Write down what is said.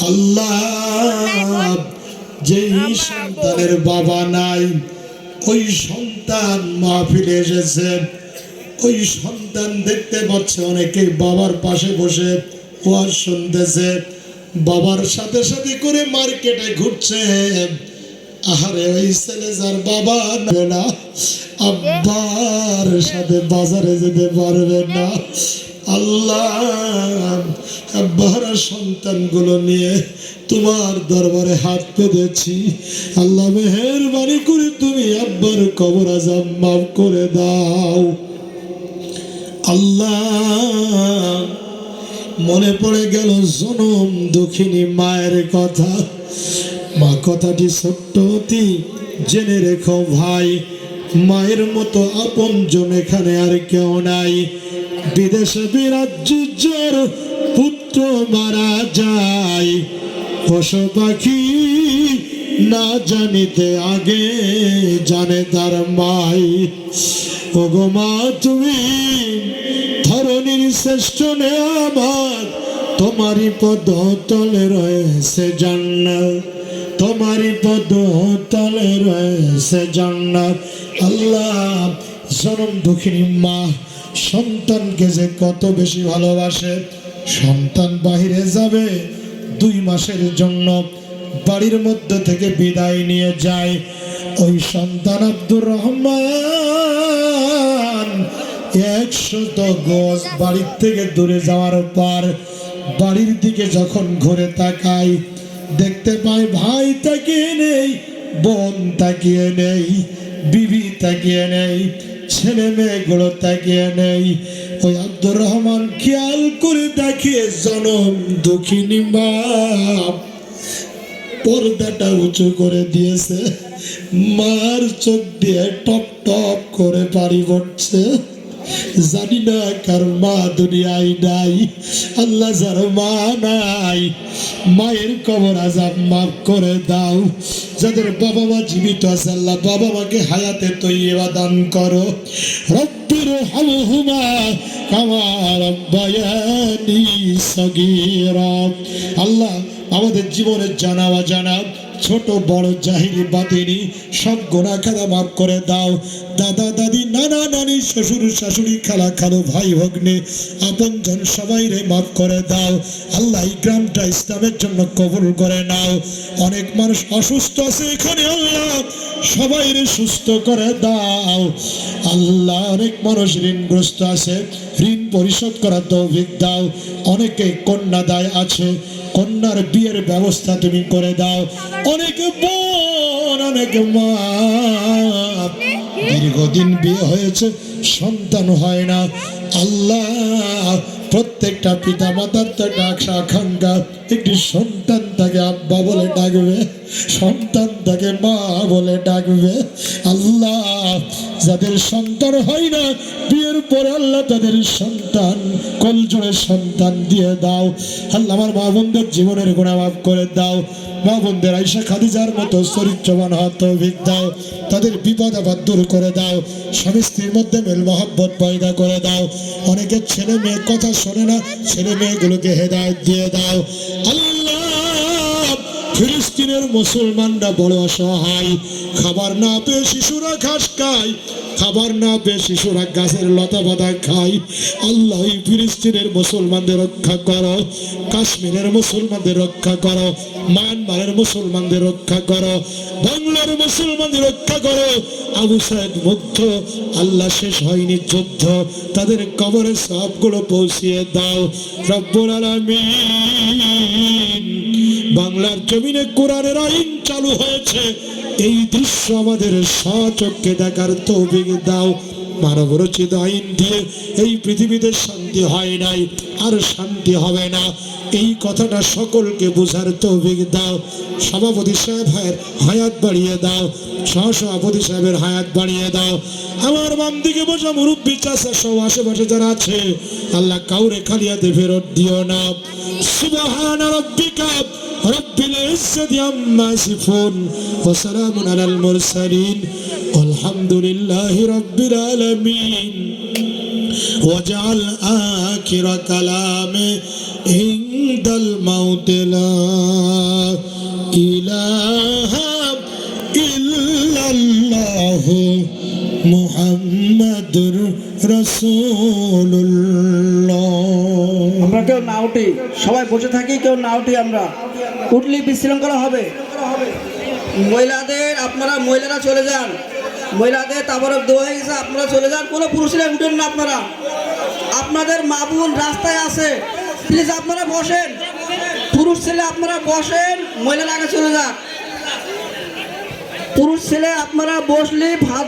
আল্লাহ যেই সন্তানের বাবা নাই ওই সন্তান মাহফিলে এসেছে, ওই সন্তান দেখতে পাচ্ছে অনেকে বাবার পাশে বসে ওয়াজ শুনতেছে, বাবার সাথে সাথে করে মার্কেটে ঘুরছে। আরে ওই ছেলে যার বাবা না, আব্বার সাথে বাজারে যেতে পারবে না। আল্লাহ আব্বার সন্তানগুলো নিয়ে তোমার দরবারে হাত পেতেছি। আল্লাহ মেহেরবানি করে তুমি আব্বার কবর আযাব মাফ করে দাও। আল্লাহ মনে পড়ে গেল জনম দুঃখিনী মায়ের কথা। মা কথাটি ছোট্ট অতি জেনে রেখো ভাই, মায়ের মতো আপনজন এখানে আর কেউ নাই। বিদেশে বিরাজ্যের পুত্র মারা যায়, পশু পাখি না জানিতে আগে জানে তার মাই। ওগো মা তুমি ধরণীর শ্রেষ্ঠ নেয়ামত, তোমারই পদ তলে রয়েছে জান্নাত, তোমারই পদ তলে রয়েছে জান্নাত। আল্লাহ জনম দুঃখিনী মা সন্তানকে যে কত বেশি ভালোবাসে। সন্তান বাহিরে যাবে 2 মাসের জন্য, বাড়ির মধ্যে থেকে বিদায় নিয়ে যায়। ওই সন্তান আব্দুর রহমান 100 গজ বাড়ির থেকে দূরে যাওয়ার পর বাড়ির দিকে যখন ঘুরে তাকায়, দেখতে পায় ভাই তাকিয়ে নেই, বোন তাকিয়ে নেই, বিবি তাকিয়ে নেই, ছেলে মেয়েগুলো তাকিয়ে নেই। ওই আব্দুর রহমান খেয়াল করে দেখিয়ে জনম দুঃখিনী মা পর্দাটা উঁচু করে দিয়েছে। মার চোখ দিয়ে টপ টপ করে পানি পড়ছে। জানি না কার মা দুনিয়ায় নাই। আল্লাহ যার মা নাই, মায়ের কবর আযাব মাফ করে দাও। যাদের বাবা মা জীবিত আছে আল্লাহ বাবা মাকে হায়াতে তৈয়বা দান করো। রব্বির হামহুমা কামা রাব্বায়ানি সগীরা। আল্লাহ আমাদের জীবনের জানা অজানা ছোট বড় জাহিরি বাতিনি সব গুনাহ খাতা মাফ করে দাও। দাদা দাদি নানা নানি শ্বশুর শাশুড়ি খালা খালু ভাই ভগ্নে আপনজন সবাই রে মাফ করে দাও। আল্লাহ এই গ্রামটা ইসলামের জন্য কবুল করে নাও। অনেক মানুষ অসুস্থ আছে এখানে, আল্লাহ সবাই রে সুস্থ করে দাও। আল্লাহ অনেক মানুষ ঋণগ্রস্ত আছে, ঋণ পরিশোধ করার তৌফিক দাও। অনেকে কন্যা দায় আছে, কন্যার বিয়ের ব্যবস্থা তুমি করে দাও। অনেকে বোন অনেকে মা দীর্ঘদিন বিয়ে হয়েছে সন্তান হয় না। আল্লাহ প্রত্যেকটা পিতা মাতার তো ডাকসা আকাঙ্ক্ষা একটি সন্তান তাকে আব্বা বলে ডাকবে, সন্তান তাকে মা বলে ডাকবে। আল্লাহ যাদের সন্তান হয় না বিয়ের পরে আল্লাহ তাদের সন্তান কলজোড়ে সন্তান দিয়ে দাও। আল্লাহ আমার মা বোনদের জীবনের গুনাহ মাফ করে দাও। মা বোনদের আয়েশা খাদিজার মতো চরিত্রবান হওয়ার তৌফিক দাও। তাদের বিপদ আপদ দূর করে দাও। স্বামী স্ত্রীর মধ্যে মেল মহব্বত পয়দা করে দাও। অনেকের ছেলে মেয়ে কথা শোনে না, ছেলে মেয়েগুলোকে হেদায়েত দিয়ে দাও। আল্লাহ ফিলিস্তিনের মুসলমানরা বড় অসহায়, খাবার না পেয়ে শিশুরা ঘাস খায়, খাবার না পেয়ে শিশুরা গাছের লতা পাতা খায়। আল্লাহ এই ফিলিস্তিনের মুসলমানদের রক্ষা করো, কাশ্মীরের মুসলমানদের রক্ষা করো, মায়ানমারের মুসলমানদের রক্ষা করো, বাংলার মুসলমানদের রক্ষা করো। আবু সাইদ মুগ্ধ, আল্লাহ শেষ হয়নি যুদ্ধ, তাদের কবরে সবগুলো পৌঁছিয়ে দাও রব্বুল আলামিন। বাংলার জমিনে কোরআনের আইন চালু হয়েছে, এই দৃশ্য আমাদের স্বচক্ষে দেখার তৌফিক দাও। মানব রচিত আইন দিয়ে এই পৃথিবীতে শান্তি হয় নাই, আর শান্তি হবে না, এই কথাটা সকলকে বোঝার তৌফিক দাও। সভাপতি সাহেবের হায়াত বাড়িয়ে দাও, সহসভাপতি সাহেবের হায়াত বাড়িয়ে দাও। আমার বাম দিকে বসা মুরব্বী চাচা সব আশেপাশে যারা আছে আল্লাহ কাউরে খালিয়াতে ফেরত দিও না। সুবহান রাব্বিকা রব্বিল ইজ্জাতি আম্মা ইয়াসিফুন ওয়া সালামুন আলাল মুরসালিন আলহামদুলিল্লাহি রাব্বিল আলামিন। ওয়াজআল আখিরা কালামে দাল মাউতে লা ইলাহা ইল্লাল্লাহু মুহাম্মাদুর রাসূলুল্লাহ। আমরা কেউ না উঠি, সবাই বসে থাকি, কেউ না উঠি। আমরা উঠলে বিশৃঙ্খলা হবে। মহিলাদের, আপনারা মহিলারা চলে যান। মহিলাদের তাবারক দোয়া হয়ে গেছে, আপনারা চলে যান। কোনো পুরুষরা উঠেন না। আপনারা, আপনাদের মা বোন রাস্তায় আছে, প্লিজ আপনারা বসেন। পুরুষ ছেলে আপনারা বসেন, মহিলারা আগে চলে যান। পুরুষ ছেলে আপনারা বসলে ভাত